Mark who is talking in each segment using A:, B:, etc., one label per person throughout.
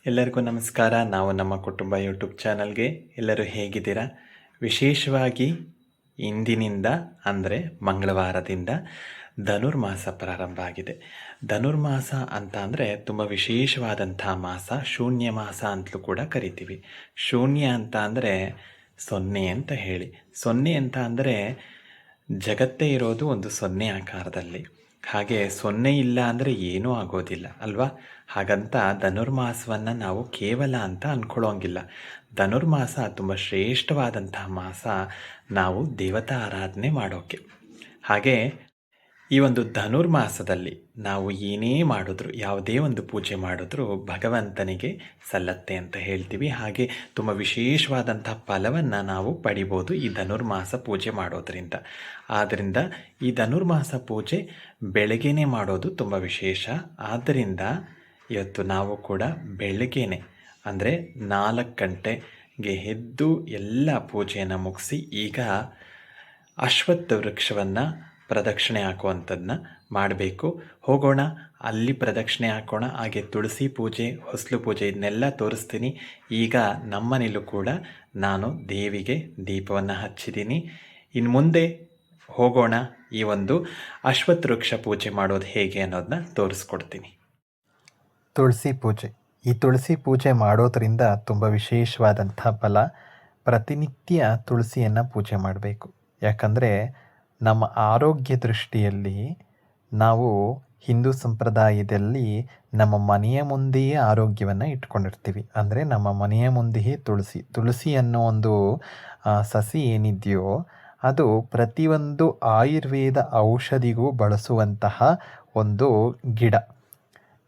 A: ಎಲ್ಲರಿಗೂ ನಮಸ್ಕಾರ. ನಾವು ನಮ್ಮ ಕುಟುಂಬ ಯೂಟ್ಯೂಬ್ ಚಾನಲ್ಗೆ ಎಲ್ಲರೂ ಹೇಗಿದ್ದೀರಾ? ವಿಶೇಷವಾಗಿ ಇಂದಿನಿಂದ ಅಂದರೆ ಮಂಗಳವಾರದಿಂದ ಧನುರ್ಮಾಸ ಪ್ರಾರಂಭ ಆಗಿದೆ. ಧನುರ್ಮಾಸ ಅಂತ ಅಂದರೆ ತುಂಬ ವಿಶೇಷವಾದಂಥ ಮಾಸ, ಶೂನ್ಯ ಮಾಸ ಅಂತಲೂ ಕೂಡ ಕರಿತೀವಿ. ಶೂನ್ಯ ಅಂತ ಅಂದರೆ ಸೊನ್ನೆ ಅಂತ ಹೇಳಿ. ಸೊನ್ನೆ ಅಂತ ಅಂದರೆ ಜಗತ್ತೇ ಇರೋದು ಒಂದು ಸೊನ್ನೆ ಆಕಾರದಲ್ಲಿ. ಹಾಗೆ ಸೊನ್ನೆ ಇಲ್ಲ ಅಂದರೆ ಏನೂ ಆಗೋದಿಲ್ಲ ಅಲ್ವಾ? ಹಾಗಂತ ಧನುರ್ಮಾಸವನ್ನು ನಾವು ಕೇವಲ ಅಂತ ಅಂದ್ಕೊಳ್ಳೋಂಗಿಲ್ಲ. ಧನುರ್ಮಾಸ ತುಂಬ ಶ್ರೇಷ್ಠವಾದಂತಹ ಮಾಸ, ನಾವು ದೇವತಾ ಆರಾಧನೆ ಮಾಡೋಕ್ಕೆ. ಹಾಗೆ ಈ ಒಂದು ಧನುರ್ಮಾಸದಲ್ಲಿ ನಾವು ಏನೇ ಮಾಡಿದ್ರು, ಯಾವುದೇ ಒಂದು ಪೂಜೆ ಮಾಡಿದ್ರೂ ಭಗವಂತನಿಗೆ ಸಲ್ಲತ್ತೆ ಅಂತ ಹೇಳ್ತೀವಿ. ಹಾಗೆ ತುಂಬ ವಿಶೇಷವಾದಂಥ ಫಲವನ್ನು ನಾವು ಪಡಿಬೋದು ಈ ಧನುರ್ಮಾಸ ಪೂಜೆ ಮಾಡೋದರಿಂದ. ಆದ್ದರಿಂದ ಈ ಧನುರ್ಮಾಸ ಪೂಜೆ ಬೆಳಗ್ಗೆನೇ ಮಾಡೋದು ತುಂಬ ವಿಶೇಷ. ಆದ್ದರಿಂದ ಇವತ್ತು ನಾವು ಕೂಡ ಬೆಳಗ್ಗೆನೆ ಅಂದರೆ 4 ಗಂಟೆಗೆ ಎದ್ದು ಎಲ್ಲ ಪೂಜೆಯನ್ನು ಮುಗಿಸಿ ಈಗ ಅಶ್ವತ್ಥ ವೃಕ್ಷವನ್ನು ಪ್ರದಕ್ಷಿಣೆ ಹಾಕುವಂಥದ್ದನ್ನ ಮಾಡಬೇಕು. ಹೋಗೋಣ, ಅಲ್ಲಿ ಪ್ರದಕ್ಷಿಣೆ ಹಾಕೋಣ. ಹಾಗೆ ತುಳಸಿ ಪೂಜೆ, ಹೊಸಲು ಪೂಜೆ ಇದನ್ನೆಲ್ಲ ತೋರಿಸ್ತೀನಿ. ಈಗ ನಮ್ಮನೇಲೂ ಕೂಡ ನಾನು ದೇವಿಗೆ ದೀಪವನ್ನು ಹಚ್ಚಿದ್ದೀನಿ. ಇನ್ನು ಮುಂದೆ ಹೋಗೋಣ, ಈ ಒಂದು ಅಶ್ವತ್ಥ ವೃಕ್ಷ ಪೂಜೆ ಮಾಡೋದು ಹೇಗೆ ಅನ್ನೋದನ್ನ ತೋರಿಸ್ಕೊಡ್ತೀನಿ.
B: ತುಳಸಿ ಪೂಜೆ. ಈ ತುಳಸಿ ಪೂಜೆ ಮಾಡೋದರಿಂದ ತುಂಬ ವಿಶೇಷವಾದಂಥ ಫಲ. ಪ್ರತಿನಿತ್ಯ ತುಳಸಿಯನ್ನು ಪೂಜೆ ಮಾಡಬೇಕು. ಯಾಕಂದರೆ ನಮ್ಮ ಆರೋಗ್ಯ ದೃಷ್ಟಿಯಲ್ಲಿ ನಾವು ಹಿಂದೂ ಸಂಪ್ರದಾಯದಲ್ಲಿ ನಮ್ಮ ಮನೆಯ ಮುಂದೆಯೇ ಆರೋಗ್ಯವನ್ನು ಇಟ್ಕೊಂಡಿರ್ತೀವಿ. ಅಂದರೆ ನಮ್ಮ ಮನೆಯ ಮುಂದೆಯೇ ತುಳಸಿ ಅನ್ನೋ ಒಂದು ಸಸಿ ಏನಿದೆಯೋ ಅದು ಪ್ರತಿಯೊಂದು ಆಯುರ್ವೇದ ಔಷಧಿಗೂ ಬಳಸುವಂತಹ ಒಂದು ಗಿಡ.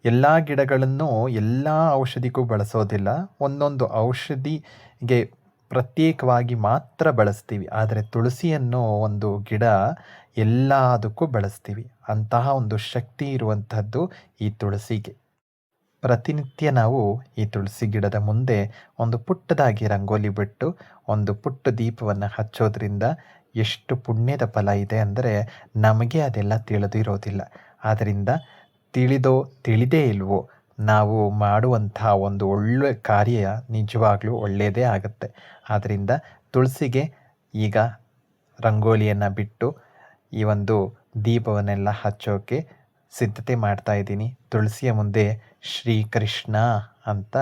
B: ಎಲ್ಲ ಗಿಡಗಳನ್ನು ಎಲ್ಲ ಔಷಧಿಗೂ ಬಳಸೋದಿಲ್ಲ, ಒಂದೊಂದು ಔಷಧಿಗೆ ಪ್ರತ್ಯೇಕವಾಗಿ ಮಾತ್ರ ಬಳಸ್ತೀವಿ. ಆದರೆ ತುಳಸಿ ಅನ್ನೋ ಒಂದು ಗಿಡ ಎಲ್ಲದಕ್ಕೂ ಬಳಸ್ತೀವಿ. ಅಂತಹ ಒಂದು ಶಕ್ತಿ ಇರುವಂಥದ್ದು ಈ ತುಳಸಿಗೆ. ಪ್ರತಿನಿತ್ಯ ನಾವು ಈ ತುಳಸಿ ಗಿಡದ ಮುಂದೆ ಒಂದು ಪುಟ್ಟದಾಗಿ ರಂಗೋಲಿ ಬಿಟ್ಟು ಒಂದು ಪುಟ್ಟ ದೀಪವನ್ನು ಹಚ್ಚೋದ್ರಿಂದ ಎಷ್ಟು ಪುಣ್ಯದ ಫಲ ಇದೆ ಅಂದರೆ ನಮಗೆ ಅದೆಲ್ಲ ತಿಳಿದಿರೋದಿಲ್ಲ. ಆದ್ದರಿಂದ ತಿಳಿದೇ ಇಲ್ವೋ, ನಾವು ಮಾಡುವಂಥ ಒಂದು ಒಳ್ಳೆಯ ಕಾರ್ಯ ನಿಜವಾಗ್ಲೂ ಒಳ್ಳೆಯದೇ ಆಗುತ್ತೆ. ಆದ್ದರಿಂದ ತುಳಸಿಗೆ ಈಗ ರಂಗೋಲಿಯನ್ನು ಬಿಟ್ಟು ಈ ಒಂದು ದೀಪವನ್ನೆಲ್ಲ ಹಚ್ಚೋಕ್ಕೆ ಸಿದ್ಧತೆ ಮಾಡ್ತಾ ಇದ್ದೀನಿ. ತುಳಸಿಯ ಮುಂದೆ ಶ್ರೀಕೃಷ್ಣ ಅಂತ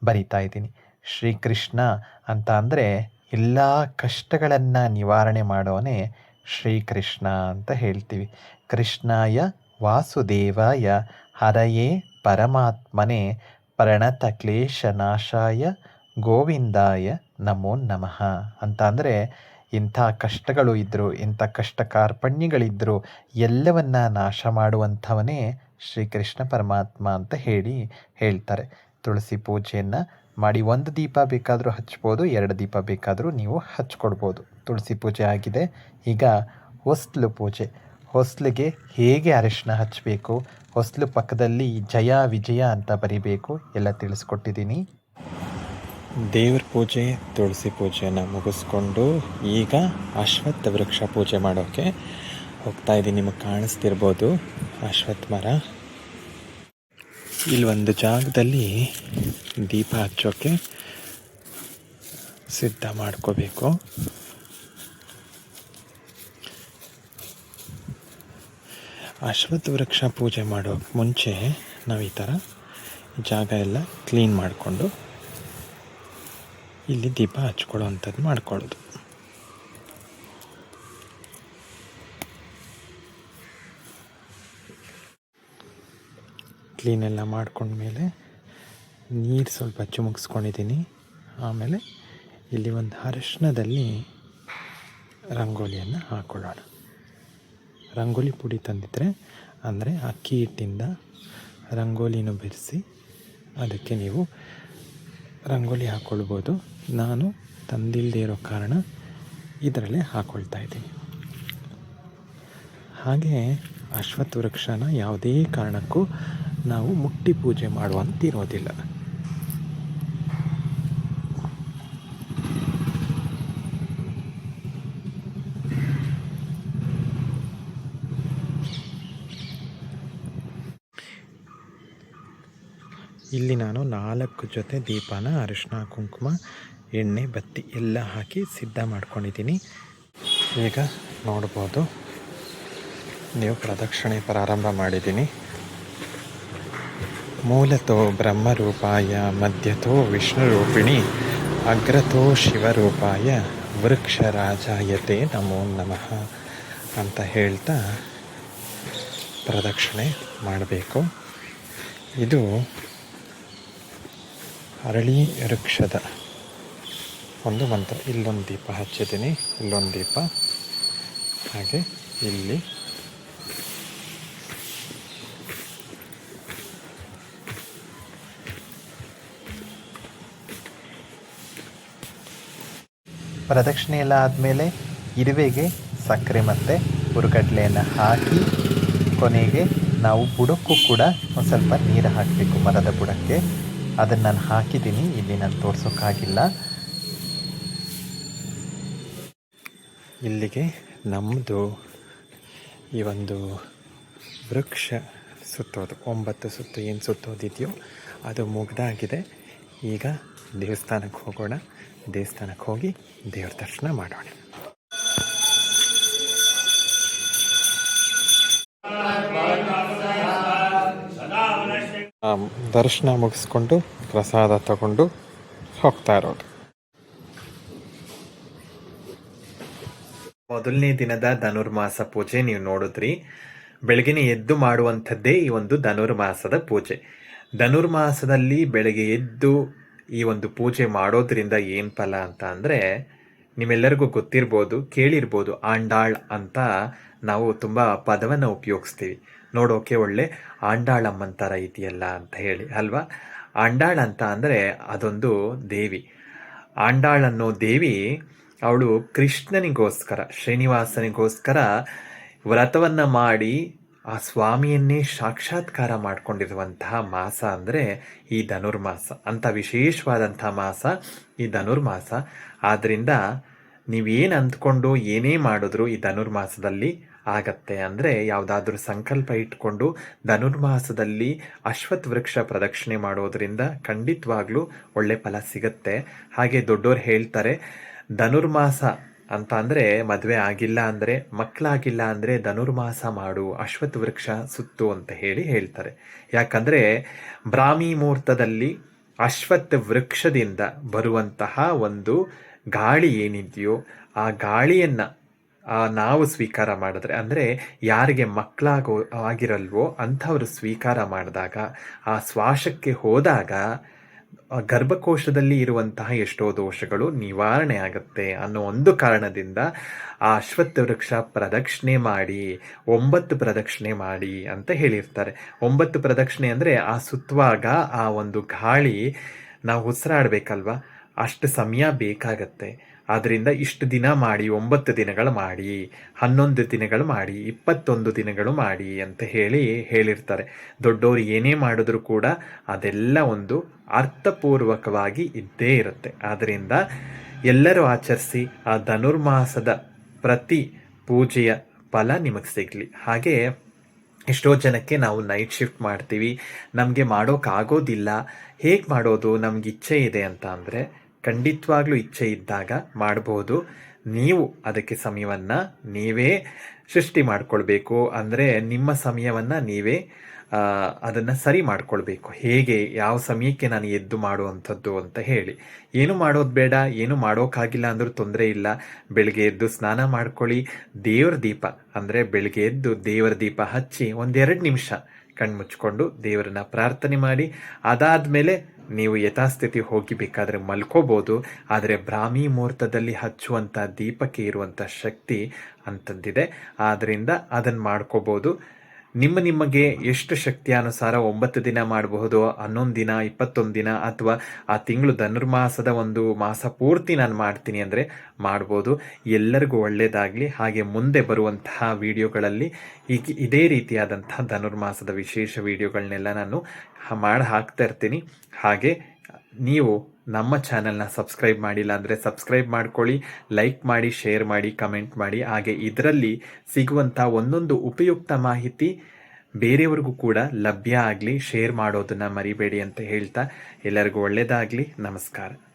B: ಬರಿತಾ ಇದ್ದೀನಿ. ಶ್ರೀಕೃಷ್ಣ ಅಂತ ಅಂದರೆ ಎಲ್ಲ ಕಷ್ಟಗಳನ್ನು ನಿವಾರಣೆ ಮಾಡೋನೇ ಶ್ರೀಕೃಷ್ಣ ಅಂತ ಹೇಳ್ತೀವಿ. ಕೃಷ್ಣಾಯ ವಾಸುದೇವಾಯ ಹರಯೇ ಪರಮಾತ್ಮನೇ ಪ್ರಣತ ಕ್ಲೇಶನಾಶಾಯ ಗೋವಿಂದಾಯ ನಮೋ ನಮಃ ಅಂತ. ಅಂದರೆ ಇಂಥ ಕಷ್ಟಗಳು ಇದ್ದರೂ, ಇಂಥ ಕಷ್ಟ ಕಾರ್ಪಣ್ಯಗಳಿದ್ದರೂ ಎಲ್ಲವನ್ನ ನಾಶ ಮಾಡುವಂಥವನೇ ಶ್ರೀಕೃಷ್ಣ ಪರಮಾತ್ಮ ಅಂತ ಹೇಳ್ತಾರೆ. ತುಳಸಿ ಪೂಜೆಯನ್ನು ಮಾಡಿ 1 ದೀಪ ಬೇಕಾದರೂ ಹಚ್ಬೋದು, 2 ದೀಪ ಬೇಕಾದರೂ ನೀವು ಹಚ್ಕೊಡ್ಬೋದು. ತುಳಸಿ ಪೂಜೆ ಆಗಿದೆ. ಈಗ ಹೊಸ್ಲು ಪೂಜೆ. ಹೊಸ್ಲಿಗೆ ಹೇಗೆ ಅರಿಶಿನ ಹಚ್ಚಬೇಕು, ಹೊಸ್ಲು ಪಕ್ಕದಲ್ಲಿ ಜಯ ವಿಜಯ ಅಂತ ಬರಿಬೇಕು, ಎಲ್ಲ ತಿಳಿಸ್ಕೊಟ್ಟಿದ್ದೀನಿ.
A: ದೇವ್ರ ಪೂಜೆ, ತುಳಸಿ ಪೂಜೆಯನ್ನು ಮುಗಿಸ್ಕೊಂಡು ಈಗ ಅಶ್ವತ್ಥ ವೃಕ್ಷ ಪೂಜೆ ಮಾಡೋಕ್ಕೆ ಹೋಗ್ತಾ ಇದ್ದೀನಿ. ನಿಮಗೆ ಕಾಣಿಸ್ತಿರ್ಬೋದು ಅಶ್ವತ್ಥ ಮರ. ಇಲ್ಲಿ ಒಂದು ಜಾಗದಲ್ಲಿ ದೀಪ ಹಚ್ಚೋಕ್ಕೆ ಸಿದ್ಧ ಮಾಡ್ಕೋಬೇಕು. ಅಶ್ವತ್ಥ ವೃಕ್ಷ ಪೂಜೆ ಮಾಡೋಕ್ಕೆ ಮುಂಚೆ ನಾವು ಈ ಥರ ಜಾಗ ಎಲ್ಲ ಕ್ಲೀನ್ ಮಾಡಿಕೊಂಡು ಇಲ್ಲಿ ದೀಪ ಹಚ್ಕೊಳ್ಳೋ ಅಂಥದ್ದು ಮಾಡ್ಕೊಳ್ಳೋದು. ಕ್ಲೀನೆಲ್ಲ ಮಾಡ್ಕೊಂಡ್ಮೇಲೆ ನೀರು ಸ್ವಲ್ಪ ಚಿಮುಕ್ಸ್ಕೊಂಡಿದ್ದೀನಿ. ಆಮೇಲೆ ಇಲ್ಲಿ ಒಂದು ಅರಿಶಿನದಲ್ಲಿ ರಂಗೋಲಿಯನ್ನು ಹಾಕ್ಕೊಳ್ಳೋಣ. ರಂಗೋಲಿ ಪುಡಿ ತಂದಿದ್ದರೆ, ಅಂದರೆ ಅಕ್ಕಿ ಹಿಟ್ಟಿಂದ ರಂಗೋಲಿನೂ ಬೆರೆಸಿ ಅದಕ್ಕೆ ನೀವು ರಂಗೋಲಿ ಹಾಕ್ಕೊಳ್ಬೋದು. ನಾನು ತಂದಿಲ್ಲದೆ ಇರೋ ಕಾರಣ ಇದರಲ್ಲೇ ಹಾಕ್ಕೊಳ್ತಾ ಇದ್ದೀನಿ. ಹಾಗೆ ಅಶ್ವತ್ಥ ವೃಕ್ಷನ ಯಾವುದೇ ಕಾರಣಕ್ಕೂ ನಾವು ಮುಟ್ಟಿ ಪೂಜೆ ಮಾಡುವಂತಿರೋದಿಲ್ಲ.
B: ಇಲ್ಲಿ ನಾನು 4 ಜೊತೆ ದೀಪನ ಅರಿಶಿನ ಕುಂಕುಮ ಎಣ್ಣೆ ಬತ್ತಿ ಎಲ್ಲ ಹಾಕಿ ಸಿದ್ಧ ಮಾಡ್ಕೊಂಡಿದ್ದೀನಿ. ಈಗ ನೋಡ್ಬೋದು ನೀವು ಪ್ರದಕ್ಷಿಣೆ ಪ್ರಾರಂಭ ಮಾಡಿದ್ದೀನಿ. ಮೂಲತೋ ಬ್ರಹ್ಮರೂಪಾಯ ಮಧ್ಯತೋ ವಿಷ್ಣುರೂಪಿಣಿ ಅಗ್ರತೋ ಶಿವರೂಪಾಯ ವೃಕ್ಷರಾಜಾಯತೆ ನಮೋ ನಮಃ ಅಂತ ಹೇಳ್ತಾ ಪ್ರದಕ್ಷಿಣೆ ಮಾಡಬೇಕು. ಇದು ಅರಳಿ ವೃಕ್ಷದ ಒಂದು ಮಂತ್ರ. ಇಲ್ಲೊಂದು ದೀಪ ಹಚ್ಚಿದ್ದೀನಿ, ಇಲ್ಲೊಂದು ದೀಪ, ಹಾಗೆ ಇಲ್ಲಿ ಪ್ರದಕ್ಷಿಣೆ ಎಲ್ಲ ಆದಮೇಲೆ ಇರುವೆಗೆ ಸಕ್ಕರೆ ಮತ್ತು ಹುರುಗಡ್ಲೆಯನ್ನು ಹಾಕಿ ಕೊನೆಗೆ ನಾವು ಬುಡಕ್ಕೂ ಕೂಡ ಒಂದು ಸ್ವಲ್ಪ ನೀರು ಹಾಕಬೇಕು, ಮರದ ಬುಡಕ್ಕೆ. ಅದನ್ನು ನಾನು ಹಾಕಿದ್ದೀನಿ, ಇಲ್ಲಿ ನಾನು ತೋರ್ಸೋಕ್ಕಾಗಿಲ್ಲ. ಇಲ್ಲಿಗೆ ನಮ್ಮದು ಈ ಒಂದು ವೃಕ್ಷ ಸುತ್ತೋದು 9 ಸುತ್ತು ಏನು ಸುತ್ತೋದಿದೆಯೋ ಅದು ಮುಗ್ದಾಗಿದೆ. ಈಗ ದೇವಸ್ಥಾನಕ್ಕೆ ಹೋಗೋಣ. ದೇವಸ್ಥಾನಕ್ಕೆ ಹೋಗಿ ದೇವ್ರ ದರ್ಶನ ಮಾಡೋಣ. ದರ್ಶನ ಮುಗಿಸ್ಕೊಂಡು ಪ್ರಸಾದ ತಗೊಂಡು ಹೋಗ್ತಾ ಇರೋದು. ಮೊದಲನೇ ದಿನದ ಧನುರ್ಮಾಸ ಪೂಜೆ ನೀವು ನೋಡಿದ್ರಿ. ಬೆಳಗಿನ ಎದ್ದು ಮಾಡುವಂಥದ್ದೇ ಈ ಒಂದು ಧನುರ್ಮಾಸದ ಪೂಜೆ. ಧನುರ್ಮಾಸದಲ್ಲಿ ಬೆಳಗ್ಗೆ ಎದ್ದು ಈ ಒಂದು ಪೂಜೆ ಮಾಡೋದ್ರಿಂದ ಏನು ಫಲ ಅಂತ ಅಂದರೆ, ನಿಮ್ಮೆಲ್ಲರಿಗೂ ಗೊತ್ತಿರ್ಬೋದು, ಕೇಳಿರ್ಬೋದು, ಆಂಡಾಳ್ ಅಂತ ನಾವು ತುಂಬ ಪದವನ್ನು ಉಪಯೋಗಿಸ್ತೀವಿ. ನೋಡೋಕೆ ಒಳ್ಳೆ ಆಂಡಾಳಮ್ಮನ ಥರ ಇದೆಯಲ್ಲ ಅಂತ ಹೇಳಿ ಅಲ್ವಾ. ಆಂಡಾಳ್ ಅಂತ ಅಂದರೆ ಅದೊಂದು ದೇವಿ. ಆಂಡಾಳ್ ಅನ್ನೋ ದೇವಿ ಅವಳು ಕೃಷ್ಣನಿಗೋಸ್ಕರ, ಶ್ರೀನಿವಾಸನಿಗೋಸ್ಕರ ವ್ರತವನ್ನು ಮಾಡಿ ಆ ಸ್ವಾಮಿಯನ್ನೇ ಸಾಕ್ಷಾತ್ಕಾರ ಮಾಡಿಕೊಂಡಿರುವಂತಹ ಮಾಸ ಅಂದರೆ ಈ ಧನುರ್ಮಾಸ. ಅಂಥ ವಿಶೇಷವಾದಂಥ ಮಾಸ ಈ ಧನುರ್ಮಾಸ. ಆದ್ದರಿಂದ ನೀವೇನು ಅಂದ್ಕೊಂಡು ಏನೇ ಮಾಡಿದ್ರು ಈ ಧನುರ್ಮಾಸದಲ್ಲಿ ಆಗತ್ತೆ. ಅಂದರೆ ಯಾವುದಾದ್ರೂ ಸಂಕಲ್ಪ ಇಟ್ಕೊಂಡು ಧನುರ್ಮಾಸದಲ್ಲಿ ಅಶ್ವತ್ಥ ವೃಕ್ಷ ಪ್ರದಕ್ಷಿಣೆ ಮಾಡೋದ್ರಿಂದ ಖಂಡಿತವಾಗ್ಲೂ ಒಳ್ಳೆ ಫಲ ಸಿಗತ್ತೆ. ಹಾಗೆ ದೊಡ್ಡೋರು ಹೇಳ್ತಾರೆ, ಧನುರ್ಮಾಸ ಅಂತ ಅಂದರೆ ಮದುವೆ ಆಗಿಲ್ಲ ಅಂದರೆ, ಮಕ್ಕಳಾಗಿಲ್ಲ ಅಂದರೆ ಧನುರ್ಮಾಸ ಮಾಡು, ಅಶ್ವತ್ಥ ವೃಕ್ಷ ಸುತ್ತು ಅಂತ ಹೇಳ್ತಾರೆ. ಯಾಕಂದರೆ ಬ್ರಾಹ್ಮಿ ಮುಹೂರ್ತದಲ್ಲಿ ಅಶ್ವತ್ಥ ವೃಕ್ಷದಿಂದ ಬರುವಂತಹ ಒಂದು ಗಾಳಿ ಏನಿದೆಯೋ ಆ ಗಾಳಿಯನ್ನು ನಾವು ಸ್ವೀಕಾರ ಮಾಡಿದ್ರೆ, ಅಂದರೆ ಯಾರಿಗೆ ಆಗಿರಲ್ವೋ ಅಂಥವರು ಸ್ವೀಕಾರ ಮಾಡಿದಾಗ, ಆ ಶ್ವಾಸಕ್ಕೆ ಹೋದಾಗ ಗರ್ಭಕೋಶದಲ್ಲಿ ಇರುವಂತಹ ಎಷ್ಟೋ ದೋಷಗಳು ನಿವಾರಣೆ ಆಗುತ್ತೆ ಅನ್ನೋ ಒಂದು ಕಾರಣದಿಂದ ಆ ಅಶ್ವತ್ಥ ವೃಕ್ಷ ಪ್ರದಕ್ಷಿಣೆ ಮಾಡಿ 9 ಪ್ರದಕ್ಷಿಣೆ ಮಾಡಿ ಅಂತ ಹೇಳಿರ್ತಾರೆ. 9 ಪ್ರದಕ್ಷಿಣೆ ಅಂದರೆ ಆ ಸುತ್ತುವಾಗ ಆ ಒಂದು ಗಾಳಿ ನಾವು ಉಸಿರಾಡಬೇಕಲ್ವ, ಅಷ್ಟು ಸಮಯ ಬೇಕಾಗತ್ತೆ. ಆದ್ದರಿಂದ ಇಷ್ಟು ದಿನ ಮಾಡಿ, 9 ದಿನಗಳು ಮಾಡಿ, 11 ದಿನಗಳು ಮಾಡಿ, 21 ದಿನಗಳು ಮಾಡಿ ಅಂತ ಹೇಳಿರ್ತಾರೆ. ದೊಡ್ಡವರು ಏನೇ ಮಾಡಿದ್ರು ಕೂಡ ಅದೆಲ್ಲ ಒಂದು ಅರ್ಥಪೂರ್ವಕವಾಗಿ ಇದ್ದೇ ಇರುತ್ತೆ. ಆದ್ದರಿಂದ ಎಲ್ಲರೂ ಆಚರಿಸಿ ಆ ಧನುರ್ಮಾಸದ ಪ್ರತಿ ಪೂಜೆಯ ಫಲ ನಿಮಗೆ ಸಿಗಲಿ. ಹಾಗೆ ಎಷ್ಟೋ ಜನಕ್ಕೆ ನಾವು ನೈಟ್ ಶಿಫ್ಟ್ ಮಾಡ್ತೀವಿ, ನಮಗೆ ಮಾಡೋಕ್ಕಾಗೋದಿಲ್ಲ, ಹೇಗೆ ಮಾಡೋದು, ನಮ್ಗೆ ಇಚ್ಛೆ ಇದೆ ಅಂತ ಅಂದರೆ ಖಂಡಿತವಾಗ್ಲೂ ಇಚ್ಛೆ ಇದ್ದಾಗ ಮಾಡ್ಬೋದು. ನೀವು ಅದಕ್ಕೆ ಸಮಯವನ್ನು ನೀವೇ ಸೃಷ್ಟಿ ಮಾಡ್ಕೊಳ್ಬೇಕು. ಅಂದರೆ ನಿಮ್ಮ ಸಮಯವನ್ನು ನೀವೇ ಅದನ್ನು ಸರಿ ಮಾಡ್ಕೊಳ್ಬೇಕು. ಹೇಗೆ, ಯಾವ ಸಮಯಕ್ಕೆ ನಾನು ಎದ್ದು ಮಾಡುವಂಥದ್ದು ಅಂತ ಹೇಳಿ. ಏನು ಮಾಡೋದು ಬೇಡ, ಏನು ಮಾಡೋಕ್ಕಾಗಿಲ್ಲ ಅಂದರೂ ತೊಂದರೆ ಇಲ್ಲ. ಬೆಳಗ್ಗೆ ಎದ್ದು ಸ್ನಾನ ಮಾಡ್ಕೊಳ್ಳಿ, ದೇವ್ರ ದೀಪ ಅಂದರೆ ಬೆಳಗ್ಗೆ ಎದ್ದು ದೇವರ ದೀಪ ಹಚ್ಚಿ 1-2 ನಿಮಿಷ ಕಣ್ಮುಚ್ಕೊಂಡು ದೇವರನ್ನ ಪ್ರಾರ್ಥನೆ ಮಾಡಿ, ಅದಾದಮೇಲೆ ನೀವು ಯಥಾಸ್ಥಿತಿ ಹೋಗಿ ಬೇಕಾದರೆ ಮಲ್ಕೋಬೋದು. ಆದರೆ ಬ್ರಾಹ್ಮಿ ಮುಹೂರ್ತದಲ್ಲಿ ಹಚ್ಚುವಂಥ ದೀಪಕ್ಕೆ ಇರುವಂಥ ಶಕ್ತಿ ಅಂಥದ್ದಿದೆ. ಆದ್ದರಿಂದ ಅದನ್ನು ಮಾಡ್ಕೋಬೋದು. ನಿಮಗೆ ಎಷ್ಟು ಶಕ್ತಿಯಾನುಸಾರ 9 ದಿನ ಮಾಡಬಹುದು, 11 ದಿನ, 21 ದಿನ, ಅಥವಾ ಆ ತಿಂಗಳು ಧನುರ್ಮಾಸದ ಒಂದು ಮಾಸ ಪೂರ್ತಿ ನಾನು ಮಾಡ್ತೀನಿ ಅಂದರೆ ಮಾಡ್ಬೋದು. ಎಲ್ಲರಿಗೂ ಒಳ್ಳೆಯದಾಗಲಿ. ಹಾಗೆ ಮುಂದೆ ಬರುವಂತಹ ವಿಡಿಯೋಗಳಲ್ಲಿ ಇದೇ ರೀತಿಯಾದಂತಹ ಧನುರ್ಮಾಸದ ವಿಶೇಷ ವಿಡಿಯೋಗಳನ್ನೆಲ್ಲ ನಾನು ಮಾಡಿ ಹಾಕ್ತಾ ಇರ್ತೀನಿ. ಹಾಗೆ ನೀವು ನಮ್ಮ ಚಾನಲ್ನ ಸಬ್ಸ್ಕ್ರೈಬ್ ಮಾಡಿಲ್ಲ ಅಂದರೆ ಸಬ್ಸ್ಕ್ರೈಬ್ ಮಾಡ್ಕೊಳ್ಳಿ, ಲೈಕ್ ಮಾಡಿ, ಶೇರ್ ಮಾಡಿ, ಕಮೆಂಟ್ ಮಾಡಿ. ಹಾಗೆ ಇದರಲ್ಲಿ ಸಿಗುವಂಥ ಒಂದೊಂದು ಉಪಯುಕ್ತ ಮಾಹಿತಿ ಬೇರೆಯವ್ರಿಗೂ ಕೂಡ ಲಭ್ಯ ಆಗಲಿ, ಶೇರ್ ಮಾಡೋದನ್ನು ಮರಿಬೇಡಿ ಅಂತ ಹೇಳ್ತಾ ಎಲ್ಲರಿಗೂ ಒಳ್ಳೆಯದಾಗಲಿ. ನಮಸ್ಕಾರ.